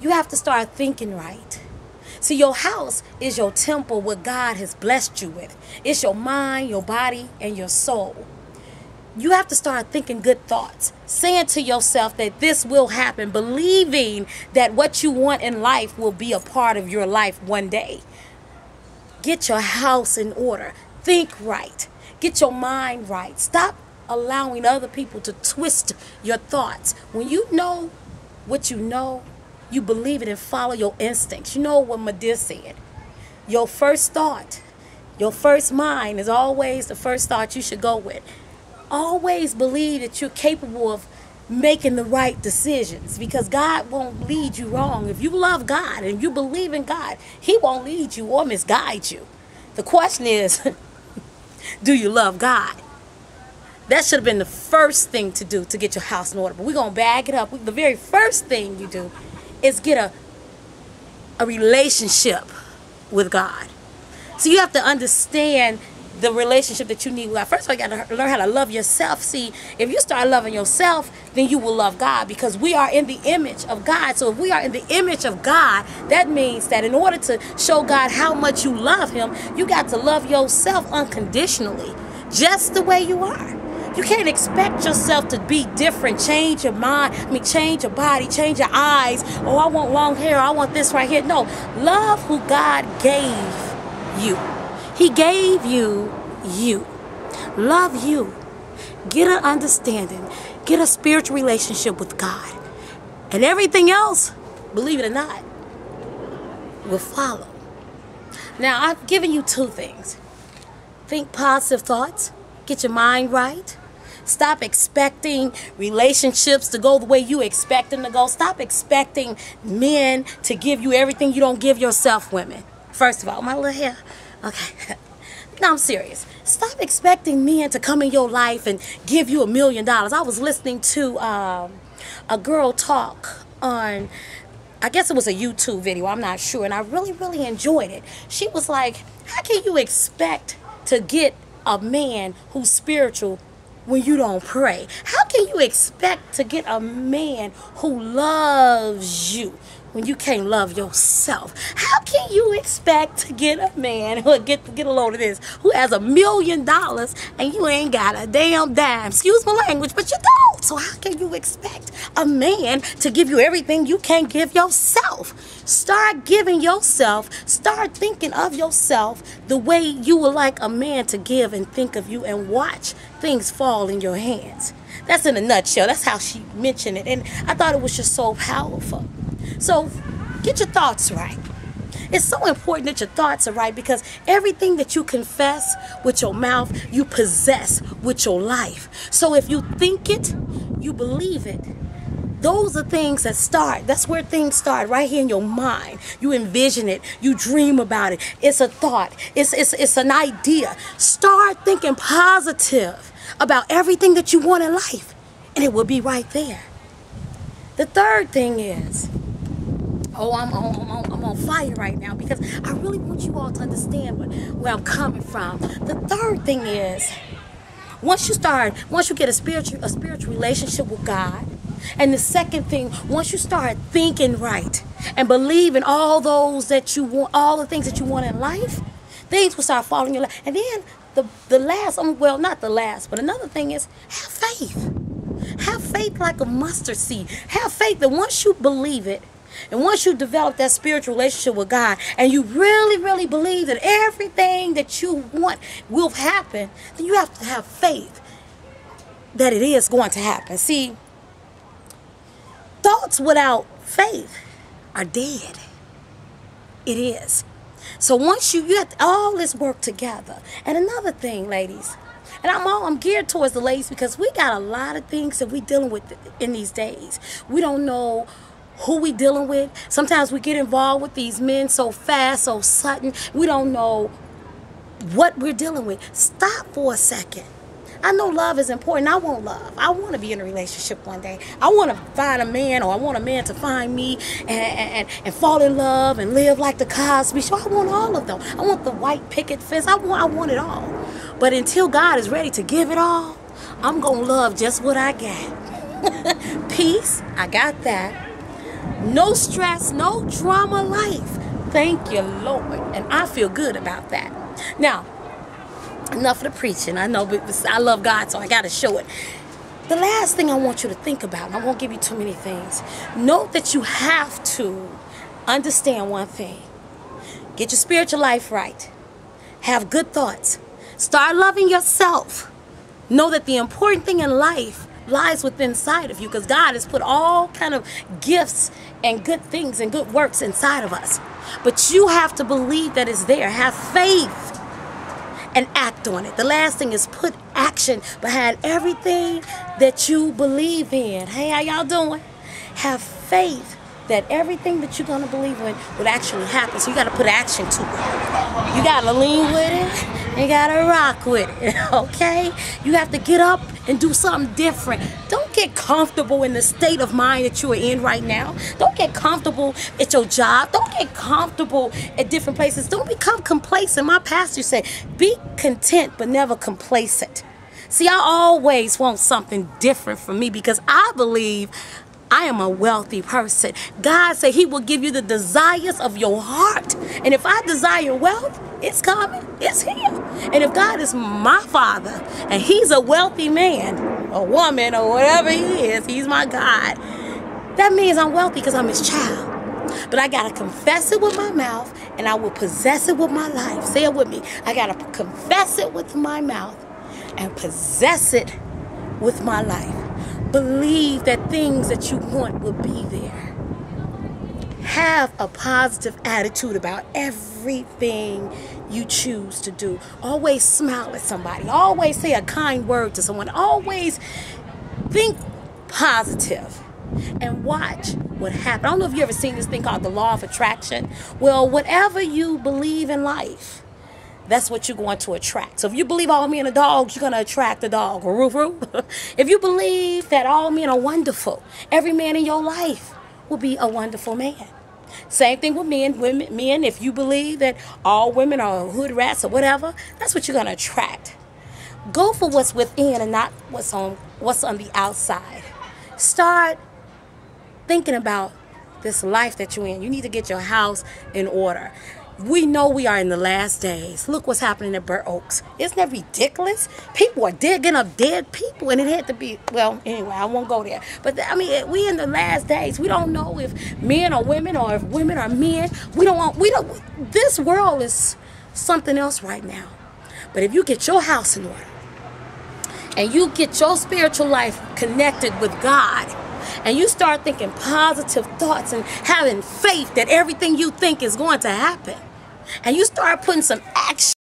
You have to start thinking right. See, your house is your temple, what God has blessed you with. It's your mind, your body, and your soul. You have to start thinking good thoughts, saying to yourself that this will happen, believing that what you want in life will be a part of your life one day. Get your house in order. Think right. Get your mind right. Stop allowing other people to twist your thoughts. When you know what you know, you believe it and follow your instincts. You know what Medea said. Your first thought, your first mind is always the first thought you should go with. Always believe that you're capable of making the right decisions, because God won't lead you wrong. If you love God and you believe in God, He won't lead you or misguide you. The question is, do you love God? That should have been the first thing to do to get your house in order. But we're going to back it up. The very first thing you do is get a relationship with God. So you have to understand the relationship that you need with God. First of all, you got to learn how to love yourself. See, if you start loving yourself, then you will love God, because we are in the image of God. So if we are in the image of God, that means that in order to show God how much you love Him, you got to love yourself unconditionally, just the way you are. You can't expect yourself to be different, change your mind, change your body, change your eyes. Oh, I want long hair, I want this right here. No, love who God gave you. He gave you you. Love you. Get an understanding. Get a spiritual relationship with God. And everything else, believe it or not, will follow. Now, I've given you two things. Think positive thoughts. Get your mind right. Stop expecting relationships to go the way you expect them to go. Stop expecting men to give you everything you don't give yourself, women. First of all, my little hair. Okay. No, I'm serious. Stop expecting men to come in your life and give you $1 million. I was listening to a girl talk on, I guess it was a YouTube video, I'm not sure, and I really enjoyed it. She was like, how can you expect to get a man who's spiritual when you don't pray? How can you expect to get a man who loves you when you can't love yourself? How can you expect to get a man who get a load of this, who has $1 million and you ain't got a damn dime? Excuse my language, but you don't. So how can you expect a man to give you everything you can't give yourself? Start giving yourself, start thinking of yourself the way you would like a man to give and think of you, and watch things fall in your hands. That's in a nutshell. That's how she mentioned it, and I thought it was just so powerful. So get your thoughts right. It's so important that your thoughts are right, because everything that you confess with your mouth, you possess with your life. So if you think it, you believe it. Those are things that start. That's where things start, right here in your mind. You envision it. You dream about it. It's a thought. It's an idea. Start thinking positive about everything that you want in life, and it will be right there. The third thing is, I'm on fire right now, because I really want you all to understand where I'm coming from. The third thing is, once you get a spiritual relationship with God, and the second thing, once you start thinking right and believing all those that you want, all the things that you want in life, things will start falling in your life. And then the last, well, not the last, but another thing is, have faith. Have faith like a mustard seed. Have faith that once you believe it, and once you develop that spiritual relationship with God, and you really believe that everything that you want will happen, then you have to have faith that it is going to happen. See, thoughts without faith are dead. It is. So once you have all this work together. And another thing, ladies, and I'm geared towards the ladies, because we got a lot of things that we dealing with in these days. We don't know who we dealing with. Sometimes we get involved with these men so fast, so sudden. We don't know what we're dealing with. Stop for a second. I know love is important. I want love. I want to be in a relationship one day. I want to find a man, or I want a man to find me and fall in love and live like the Cosby Show. I want all of them. I want the white picket fence. I want it all. But until God is ready to give it all, I'm going to love just what I got. Peace, I got that. No stress, no drama life. Thank you, Lord. And I feel good about that. Now, enough of the preaching. I know, but I love God, so I got to show it. The last thing I want you to think about, and I won't give you too many things. Note that you have to understand one thing. Get your spiritual life right. Have good thoughts. Start loving yourself. Know that the important thing in life lies within inside of you, because God has put all kind of gifts and good things and good works inside of us. But you have to believe that it's there. Have faith and act on it. The last thing is put action behind everything that you believe in. Hey, how y'all doing? Have faith that everything that you're going to believe in would actually happen. So you got to put action to it. You got to lean with it. You got to rock with it, okay? You have to get up and do something different. Don't get comfortable in the state of mind that you are in right now. Don't get comfortable at your job. Don't get comfortable at different places. Don't become complacent. My pastor said, be content but never complacent. See, I always want something different from me because I believe I am a wealthy person. God said he will give you the desires of your heart. And if I desire wealth, it's coming. It's here. And if God is my father and he's a wealthy man or woman or whatever he is, he's my God, that means I'm wealthy because I'm his child. But I got to confess it with my mouth and I will possess it with my life. Say it with me. I got to confess it with my mouth and possess it with my life. Believe that things that you want will be there. Have a positive attitude about everything you choose to do. Always smile at somebody. Always say a kind word to someone. Always think positive and watch what happens. I don't know if you ever seen this thing called the law of attraction. Well, whatever you believe in life, that's what you're going to attract. So if you believe all men are dogs, you're going to attract a dog. Roof, roof. If you believe that all men are wonderful, every man in your life will be a wonderful man. Same thing with men, women, men. If you believe that all women are hood rats or whatever, that's what you're going to attract. Go for what's within and not what's on the outside. Start thinking about this life that you're in. You need to get your house in order. We know we are in the last days. Look what's happening at Burr Oaks. Isn't that ridiculous? People are digging up dead people, and it had to be, well, anyway, I won't go there. But, I mean, we in the last days. We don't know if men are women or if women are men. This world is something else right now. But if you get your house in order, and you get your spiritual life connected with God, and you start thinking positive thoughts and having faith that everything you think is going to happen, and you start putting some action